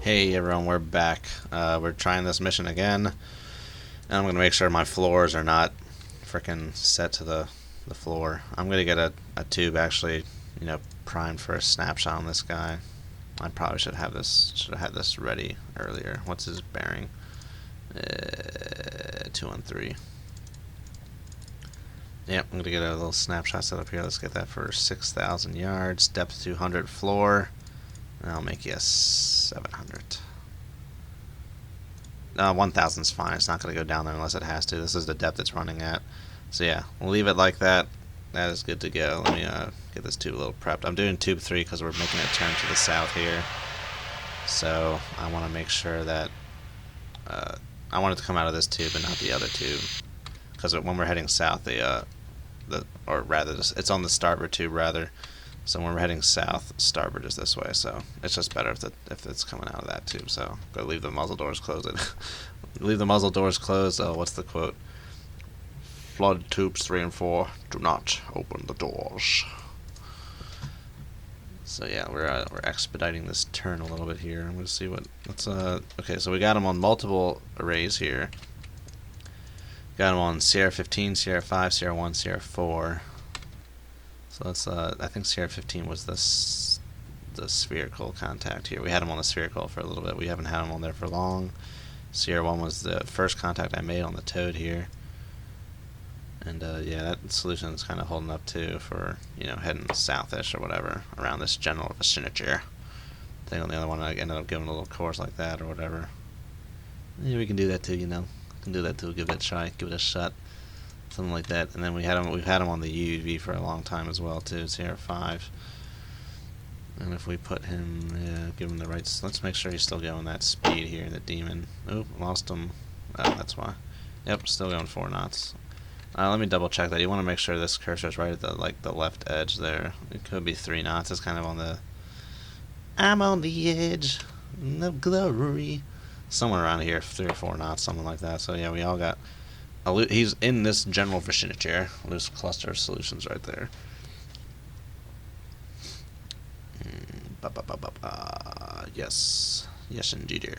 Hey everyone, we're back. We're trying this mission again, and I'm gonna make sure my floors are not freaking set to the floor. I'm gonna get a tube actually, primed for a snapshot on this guy. I probably should have had this ready earlier. What's his bearing? 213. Yep, I'm gonna get a little snapshot set up here. Let's get that for 6,000 yards, depth 200, floor. And I'll make you a 700. 1,000 is fine. It's not going to go down there unless it has to. This is the depth it's running at. So yeah, we'll leave it like that. That is good to go. Let me get this tube a little prepped. I'm doing tube 3 because we're making a turn to the south here. So I want to make sure that I want it to come out of this tube and not the other tube. Because when we're heading south, it's on the starboard tube rather. So when we're heading south, starboard is this way, so it's just better if it's coming out of that tube. So go leave the muzzle doors closed. Leave the muzzle doors closed. What's the quote? Flood tubes 3 and 4. Do not open the doors. So yeah, we're expediting this turn a little bit here. I'm gonna see okay, so we got them on multiple arrays here. Got them on Sierra 15, Sierra 5, Sierra 1, Sierra 4. So let's, I think Sierra 15 was the spherical contact here. We had him on the spherical for a little bit. We haven't had him on there for long. Sierra 1 was the first contact I made on the toad here. And yeah, that solution is kind of holding up too for, heading southish or whatever, around this general vicinity. I think on the other one I ended up giving a little course like that or whatever. Yeah, we can do that too, Can do that too, give it a try, give it a shot. Something like that, and then we've had him on the UV for a long time as well too. Sierra 5, and if we put him, give him the right. Let's make sure he's still going that speed here. The demon. Oh, lost him. Oh, that's why. Yep, still going 4 knots. Let me double check that. You want to make sure this cursor is right at the left edge there. It could be 3 knots. It's kind of on the. I'm on the edge of glory. Somewhere around here, 3 or 4 knots, something like that. So yeah, we all got. He's in this general vicinity, loose cluster of solutions right there. Yes, indeed.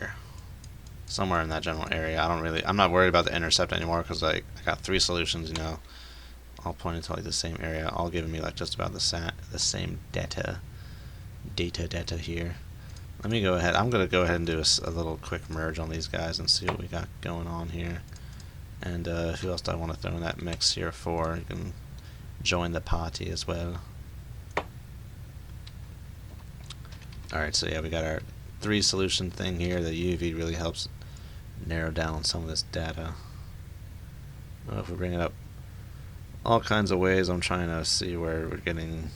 Somewhere in that general area. I'm not worried about the intercept anymore because I got 3 solutions, all pointing to the same area, all giving me just about the same data here. Let me go ahead. I'm gonna go ahead and do a little quick merge on these guys and see what we got going on here. And who else do I want to throw in that mix here for? You can join the party as well. Alright, so yeah, we got our 3 solution thing here. The UV really helps narrow down some of this data. If we bring it up all kinds of ways, I'm trying to see where we're getting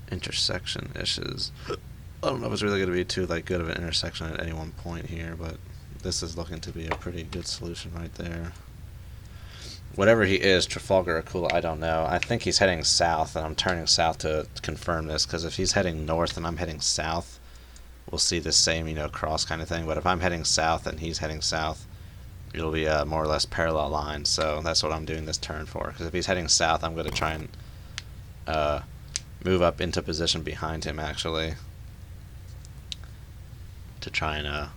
intersection issues. I don't know if it's really going to be too good of an intersection at any one point here, but this is looking to be a pretty good solution right there. Whatever he is, Trafalgar or Akula, I don't know. I think he's heading south, and I'm turning south to confirm this, because if he's heading north and I'm heading south, we'll see the same, cross kind of thing. But if I'm heading south and he's heading south, it'll be a more or less parallel line. So that's what I'm doing this turn for, because if he's heading south, I'm going to try and move up into position behind him, actually, to try and,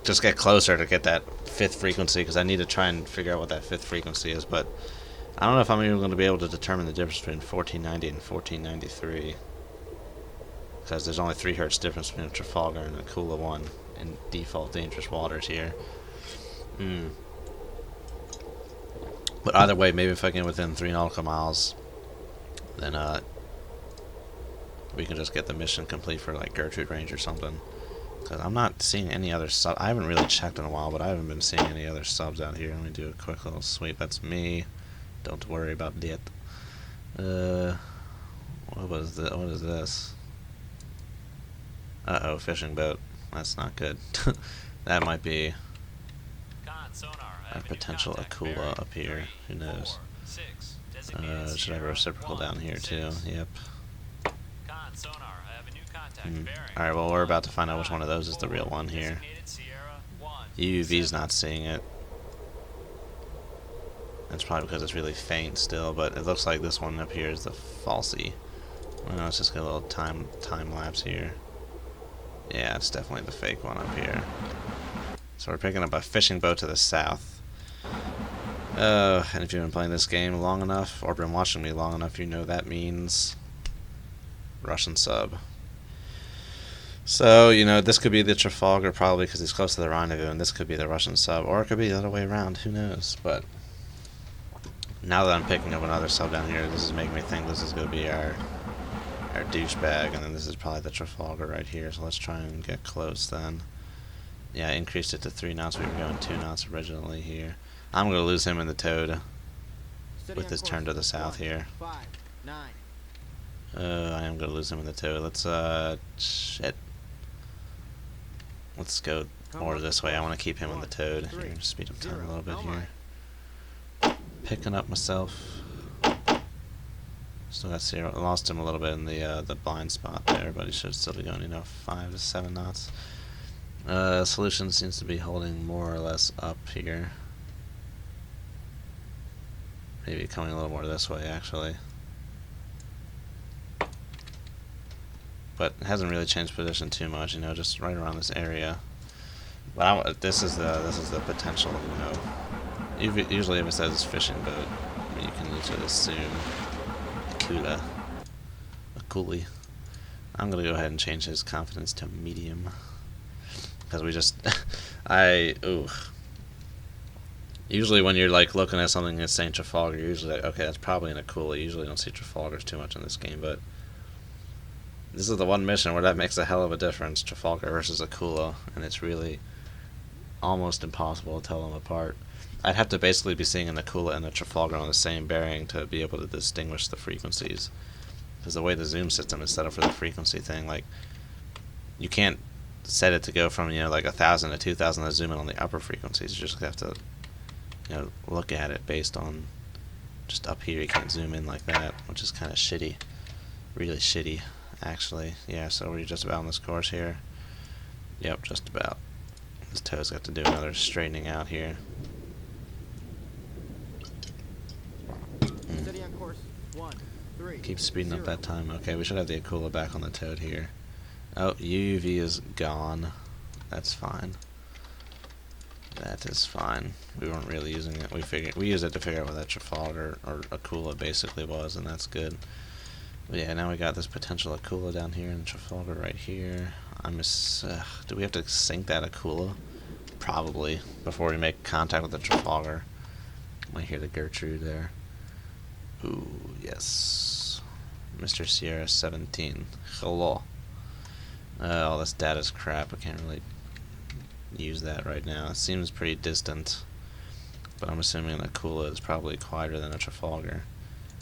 just get closer to get that 5th frequency, because I need to try and figure out what that 5th frequency is, but I don't know if I'm even going to be able to determine the difference between 1490 and 1493, because there's only 3 Hz difference between Trafalgar and Akula 1 in default dangerous waters here. But either way, maybe if I get within 3 nautical miles, then we can just get the mission complete for Gertrude range or something. Because I'm not seeing any other sub. I haven't really checked in a while, but I haven't been seeing any other subs out here. Let me do a quick little sweep. That's me. Don't worry about that. What is this? Uh-oh, fishing boat. That's not good. That might be a potential Akula up here. Who knows? Should I have a reciprocal down here too? Yep. Alright, well, we're about to find out which one of those is the real one here. UUV's not seeing it. That's probably because it's really faint still, but it looks like this one up here is the falsy. Well, let's just get a little time lapse here. Yeah, it's definitely the fake one up here. So we're picking up a fishing boat to the south. And if you've been playing this game long enough, or been watching me long enough, you know that means Russian sub. So, you know, this could be the Trafalgar probably because he's close to the Rendezvous, and this could be the Russian sub, or it could be the other way around, who knows. But now that I'm picking up another sub down here, this is making me think this is going to be our douchebag, and then this is probably the Trafalgar right here, so let's try and get close then. Yeah, I increased it to 3 knots, we were going 2 knots originally here. I'm going to lose him in the Toad with this turn to the south here. I am going to lose him in the Toad. Let's, shit. Let's go more this way. I want to keep him in the Toad. Here, speed up time a little bit here. Picking up myself. Still got 0. Lost him a little bit in the blind spot there, but he should still be going, you know, 5 to 7 knots. Solution seems to be holding more or less up here. Maybe coming a little more this way, actually. But it hasn't really changed position too much, you know, just right around this area. But this is the potential, you know. Usually if it says fishing boat, I mean, you can usually assume Akula. I'm gonna go ahead and change his confidence to medium because we just Usually when you're like looking at something that's saying Trafalgar, you're usually like, okay, that's probably an Akula. You usually don't see Trafalgars too much in this game, but this is the one mission where that makes a hell of a difference, Trafalgar versus Akula, and it's really almost impossible to tell them apart. I'd have to basically be seeing an Akula and a Trafalgar on the same bearing to be able to distinguish the frequencies. Because the way the zoom system is set up for the frequency thing, like, you can't set it to go from, you know, like 1,000 to 2,000 to zoom in on the upper frequencies. You just have to, you know, look at it based on just up here. You can't zoom in like that, which is kind of shitty. Really shitty, actually. Yeah, so we're just about on this course here. Yep, just about. This toe's got to do another straightening out here. Steady on course. 1, 3. Keep speeding up that time. Okay, we should have the Akula back on the Toad here. Oh, UUV is gone. That's fine. That is fine. We weren't really using it. We used it to figure out what that Trafalgar or Akula basically was, and that's good. But yeah, now we got this potential Akula down here and Trafalgar right here. Do we have to sink that Akula? Probably before we make contact with the Trafalgar. Might hear the Gertrude there. Ooh, yes. Mr. Sierra 17. Hello. All this data's crap. I can't really use that right now. It seems pretty distant. But I'm assuming an Akula is probably quieter than a Trafalgar.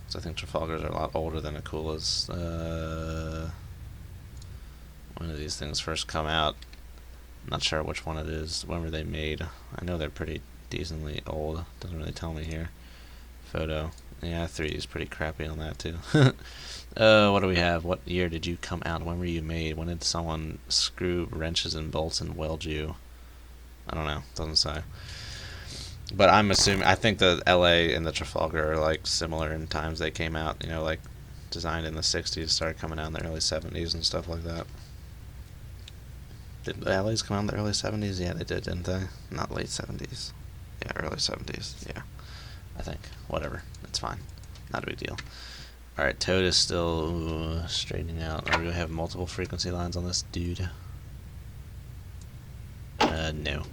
So I think Trafalgars are a lot older than Akulas. When did these things first come out? I'm not sure which one it is. When were they made? I know they're pretty decently old. Doesn't really tell me here. Photo. Yeah, 3D is pretty crappy on that too. What do we have? What year did you come out? When were you made? When did someone screw wrenches and bolts and weld you? I don't know. Doesn't say. But I'm assuming, I think the LA and the Trafalgar are like similar in times they came out, you know, like designed in the 60s, started coming out in the early 70s and stuff like that. Did the LAs come out in the early 70s? Yeah, they did, didn't they? Not late 70s. Yeah, early 70s. Yeah, I think. Whatever. It's fine. Not a big deal. Alright, Toad is still straightening out. Are we going to have multiple frequency lines on this dude? No.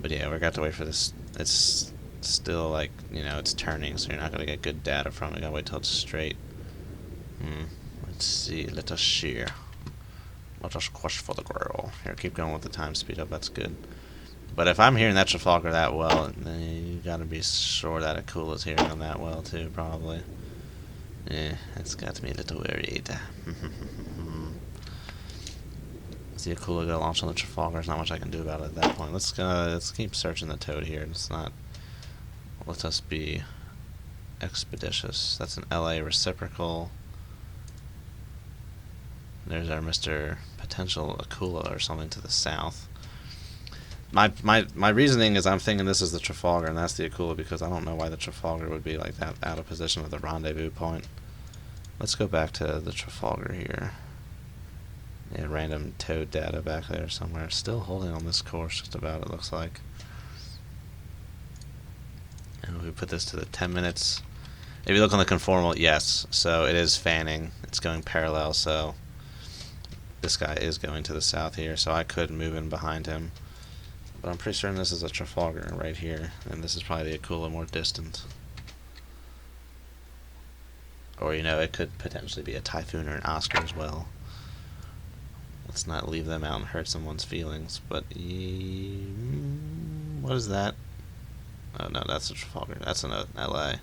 But yeah, we're going to have to wait for this. It's still like, you know, it's turning, so you're not going to get good data from it. You got to wait till it's straight. Let's see. Let us shear. Let us quash for the girl. Here, keep going with the time speed up. That's good. But if I'm hearing that Trafalgar that well, then you got to be sure that Akula's hearing them that well too, probably. Yeah, that's got me a little worried. Is the Akula gonna launch on the Trafalgar? There's not much I can do about it at that point. Let's keep searching the Toad here. Let us be expeditious. That's an LA reciprocal. There's our Mr. Potential Akula or something to the south. My reasoning is I'm thinking this is the Trafalgar and that's the Akula because I don't know why the Trafalgar would be like that out of position with the rendezvous point. Let's go back to the Trafalgar here. Yeah, random toad data back there somewhere. Still holding on this course just about, it looks like. And if we put this to the 10 minutes, if you look on the conformal, yes, so it is fanning. It's going parallel, so this guy is going to the south here, so I could move in behind him. But I'm pretty certain this is a Trafalgar right here, and this is probably the Akula more distant. Or, you know, it could potentially be a Typhoon or an Oscar as well. Let's not leave them out and hurt someone's feelings, but what is that? Oh no, that's a Trafalgar. That's an LA.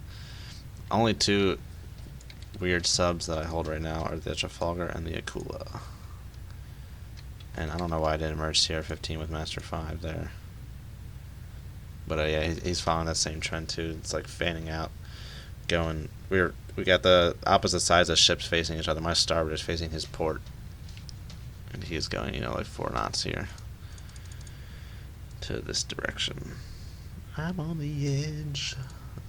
Only two weird subs that I hold right now are the Trafalgar and the Akula. And I don't know why I didn't merge CR15 with Master 5 there. But yeah, he's following that same trend too. It's like fanning out, going. We got the opposite sides of ships facing each other. My starboard is facing his port, and he is going, you know, like 4 knots here to this direction. I'm on the edge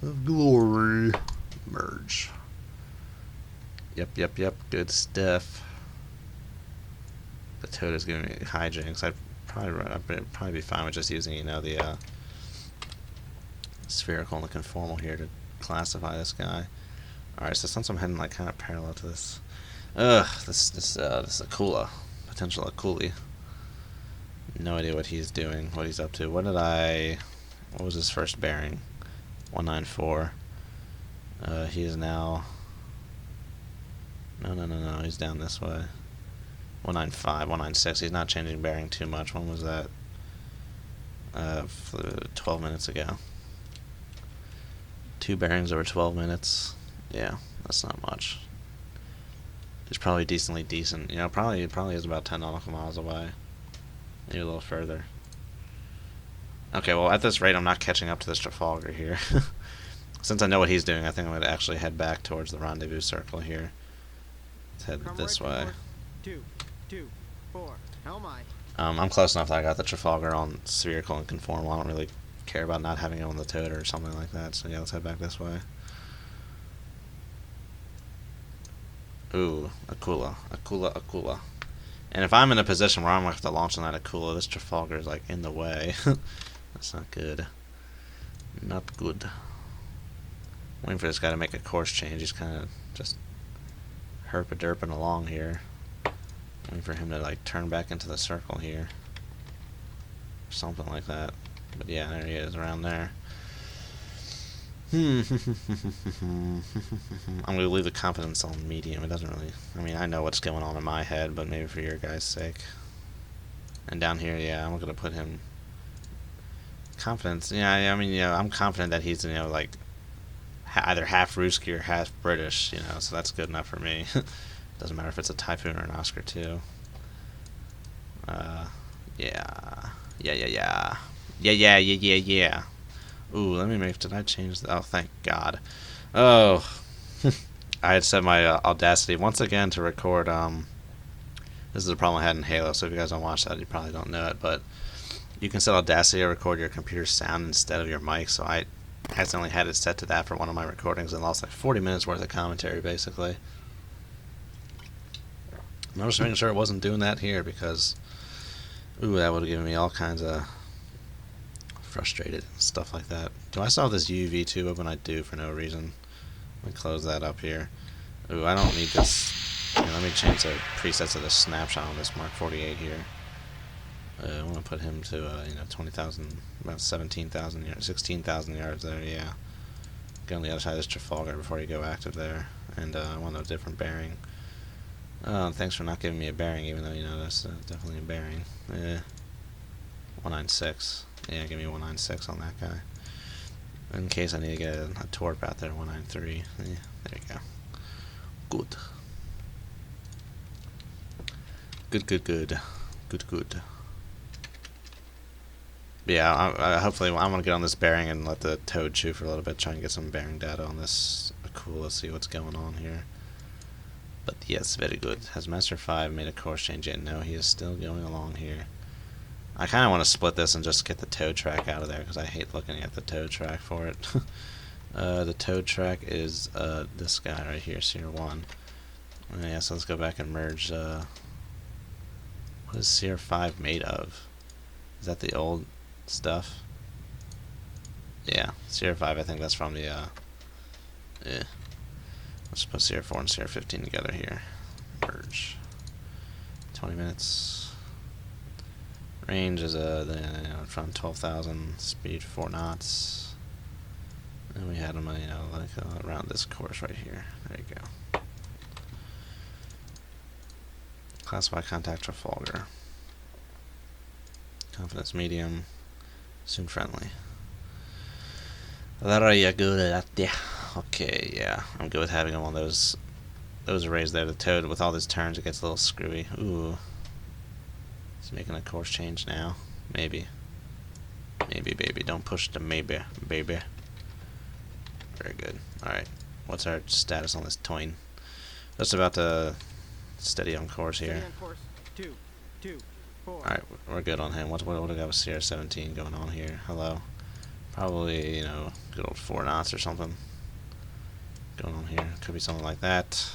of glory. Merge. Yep. Good stuff. The toad is giving me hijinks. I'd probably be fine with just using, you know, the spherical and the conformal here to classify this guy. Alright, so since I'm heading like kind of parallel to this, this Akula, potential Akuli. No idea what he's doing, what he's up to. What was his first bearing? 194. He is now. No. He's down this way. 195, 196. He's not changing bearing too much. When was that? 12 minutes ago. 2 bearings over 12 minutes. Yeah, that's not much. He's probably decently decent. You know, probably is about 10 nautical miles away. Maybe a little further. Okay, well, at this rate, I'm not catching up to this Trafalgar here. Since I know what he's doing, I think I'm going to actually head back towards the rendezvous circle here. Let's head this way. 2, 2, 4. How am I? I'm close enough that I got the Trafalgar on spherical and conformal. I don't really care about not having it on the toad or something like that. So yeah, let's head back this way. Ooh, Akula. And if I'm in a position where I'm going to have to launch on that Akula, this Trafalgar is like in the way. That's not good. Not good. Waiting for this guy to make a course change. He's kind of just herpa-derping along here. Waiting for him to like turn back into the circle here. Something like that. But yeah, there he is around there. I'm going to leave the confidence on medium. It doesn't really... I mean, I know what's going on in my head, but maybe for your guys' sake. And down here, yeah, I'm going to put him... Confidence. Yeah, I mean, you know, I'm confident that he's, you know, like... either half Ruski or half British, you know, so that's good enough for me. Doesn't matter if it's a Typhoon or an Oscar, too. Yeah. Ooh, let me make... Did I change the... Oh, thank God. Oh. I had set my Audacity once again to record... This is a problem I had in Halo, so if you guys don't watch that, you probably don't know it, but... You can set Audacity to record your computer's sound instead of your mic, so I accidentally had it set to that for one of my recordings and lost like 40 minutes worth of commentary, basically. And I was just making sure it wasn't doing that here, because... Ooh, that would have given me all kinds of... frustrated and stuff like that. Do I still have this UV tube open? I do, for no reason. Let me close that up here. Ooh, I don't need this. Here, let me change the presets of the snapshot on this Mark 48 here. I want to put him to, you know, 20,000, about 17,000 yards, 16,000 yards there, yeah. Get on the other side of this Trafalgar before you go active there. And I want a different bearing. Oh, thanks for not giving me a bearing, even though, you know, that's definitely a bearing. 196. Yeah, give me 196 on that guy. In case I need to get a torp out there, 193. Yeah, there you go. Good. Yeah, hopefully I'm going to get on this bearing and let the toad chew for a little bit, try and get some bearing data on this Akula, see what's going on here. But yes, very good. Has Master 5 made a course change yet? No, he is still going along here. I kind of want to split this and just get the toad track out of there, because I hate looking at the toad track for it. The toad track is this guy right here, Seer 1. Yeah, so let's go back and merge. What is Sierra 5 made of? Is that the old stuff? Yeah, Sierra 5, I think that's from the, yeah. Let's put Sierra 4 and Sierra 15 together here. Merge. 20 minutes. Range is from 12,000, speed 4 knots. And we had them, like around this course right here. There you go. Classify contact Trafalgar. Confidence medium. Soon friendly. That are you good at? Yeah. Okay, yeah. I'm good with having them on those arrays there. The toad, with all these turns, it gets a little screwy. Ooh. He's making a course change now. Maybe. Maybe, baby. Don't push the maybe, baby. Very good. Alright. What's our status on this toin? Just about to steady on course here. Steady on course. 2, 2, 4. Alright, we're good on him. What do we got with Sierra 17 going on here? Hello. Probably, good old 4 knots or something going on here. Could be something like that.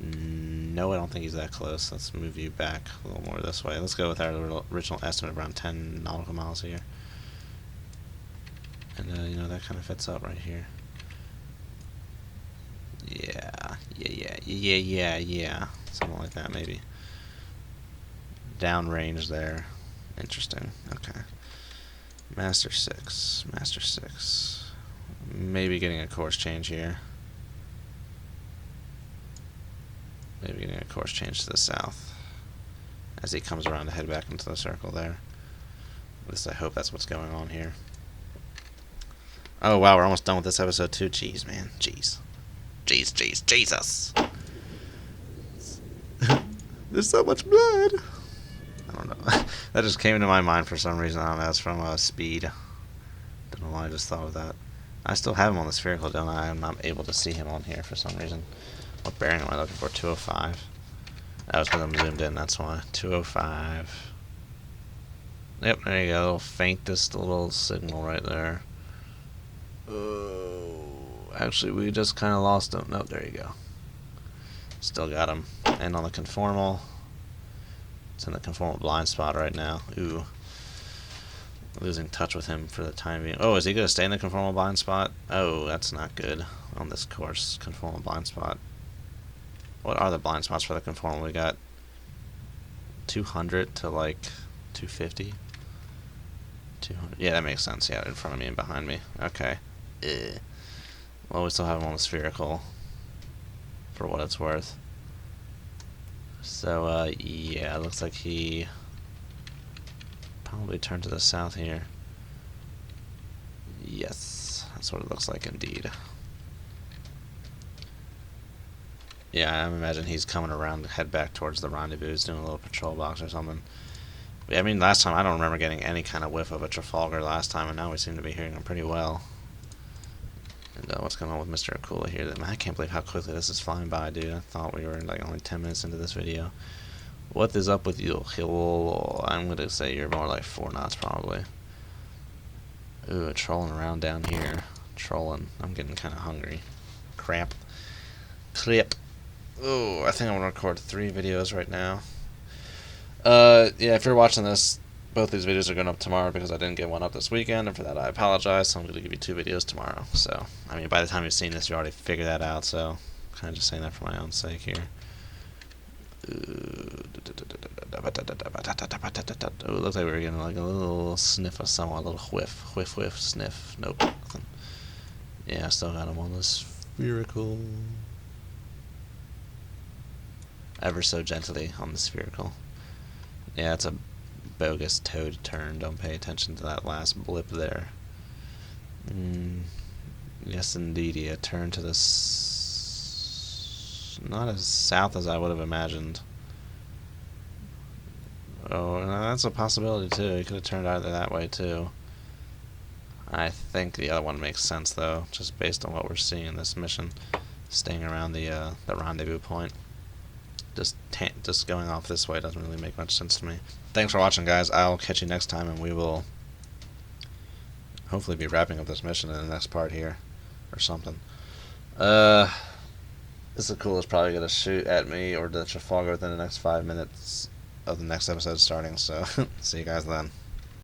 No, I don't think he's that close. Let's move you back a little more this way. Let's go with our original estimate of around 10 nautical miles here. And, that kind of fits up right here. Yeah. Something like that, maybe. Downrange there. Interesting. Okay. Master 6. Maybe getting a course change here. Maybe getting a course change to the south as he comes around to head back into the circle there. At least I hope that's what's going on here. Oh wow, we're almost done with this episode too. Jeez, man. Jeez. Jesus. There's so much blood. I don't know. That just came into my mind for some reason. I don't know. It's from Speed. Don't know why I just thought of that. I still have him on the spherical, don't I? I'm not able to see him on here for some reason. What bearing am I looking for? 205. That was because I'm zoomed in, that's why. 205. Yep, there you go. A little faintest little signal right there. Oh, actually, we just kind of lost him. Nope, there you go. Still got him. And on the conformal. It's in the conformal blind spot right now. Ooh. Losing touch with him for the time being. Oh, is he going to stay in the conformal blind spot? Oh, that's not good on this course. Conformal blind spot. What are the blind spots for the conformal? We got 200 to like 250. 200. Yeah, that makes sense. Yeah, in front of me and behind me. Okay. Well, we still have him on the spherical for what it's worth. So, yeah, it looks like he probably turned to the south here. Yes, that's what it looks like indeed. Yeah, I imagine he's coming around to head back towards the rendezvous, doing a little patrol box or something. I mean, last time I don't remember getting any kind of whiff of a Trafalgar last time, and now we seem to be hearing him pretty well. And what's going on with Mr. Akula here? I can't believe how quickly this is flying by, dude. I thought we were like only 10 minutes into this video. What is up with you? I'm going to say you're more like 4 knots probably. Ooh, trolling around down here. Trolling. I'm getting kind of hungry. Crap. Ooh, I think I'm going to record 3 videos right now. Yeah, if you're watching this, both these videos are going up tomorrow because I didn't get one up this weekend, and for that I apologize, so I'm going to give you 2 videos tomorrow. So, I mean, by the time you've seen this, you already figured that out, so kind of just saying that for my own sake here. Ooh, it looks like we were getting like a little sniff of someone, a little whiff, sniff. Nope, nothing. Yeah, I still got him on the spherical. Ever so gently on the spherical. Yeah, it's a bogus toad turn. Don't pay attention to that last blip there. Yes, indeed. Yeah, turn to the not as south as I would have imagined. Oh, no, that's a possibility too. It could have turned either that way too. I think the other one makes sense though, just based on what we're seeing in this mission, staying around the rendezvous point. Just going off this way doesn't really make much sense to me. Thanks for watching, guys. I'll catch you next time, and we will hopefully be wrapping up this mission in the next part here, or something. This Akula's probably gonna shoot at me or the Trafalgar within the next 5 minutes of the next episode starting. So see you guys then.